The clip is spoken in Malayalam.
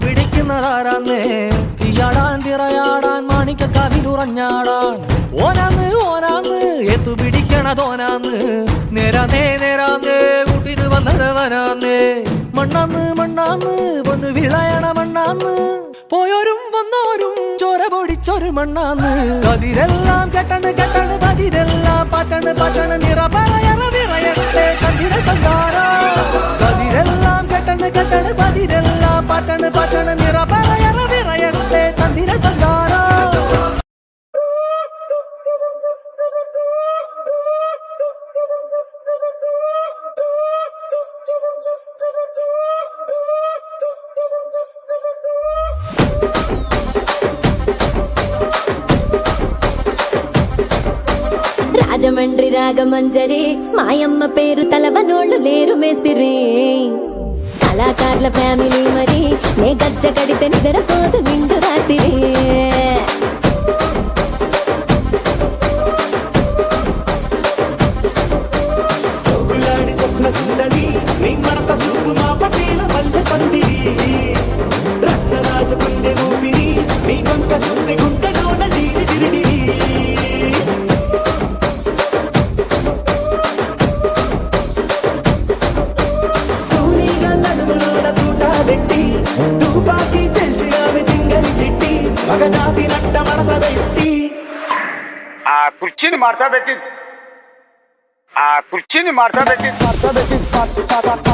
പിടിക്കുന്നതാരാന്നേ തീയാടാൻ തിറയാടാൻ മാണിക്കക്കാവിലുറഞ്ഞാടാൻ ഓനാന്ന് ഓനാന്ന് എത്തു പിടിക്കണതോനാന്ന് നേരാന്നേ നേരാന്നേ കൂട്ടിന് വന്നതവനാന്നേ മണ്ണാന്ന് മണ്ണാന്ന് വന്ന് വിളയണ മണ്ണാന്ന് പോയോരും വന്നോരും ചോര പൊടിച്ചൊരു മണ്ണാന്ന് കതിരെല്ലാം കെട്ടണ് കെട്ടണ് പതിരെല്ലാം പറ്റണ് പറ്റണ് നിറപറയറ നിറയട്ടെ കതിര തങ്കാരാ കതിരെല്ലാം കെട്ടണ് കെട്ടണ് പതിരെല്ലാം പറ്റണ് പറ്റണ് നിറപറയറ നിറയട്ടെ കതിര തങ്കാരാ రాజమండ్రి రాగమంజరి మాయమ్మ పేరు తలవనోళ్ళు లేరు మేస్తిరి కళాకారుల ఫ్యామిలీ మరి నే గజ్జ కడితే నిద్రపోదు నిండు రాత్రి కుర్చీని మార్చబెట్టి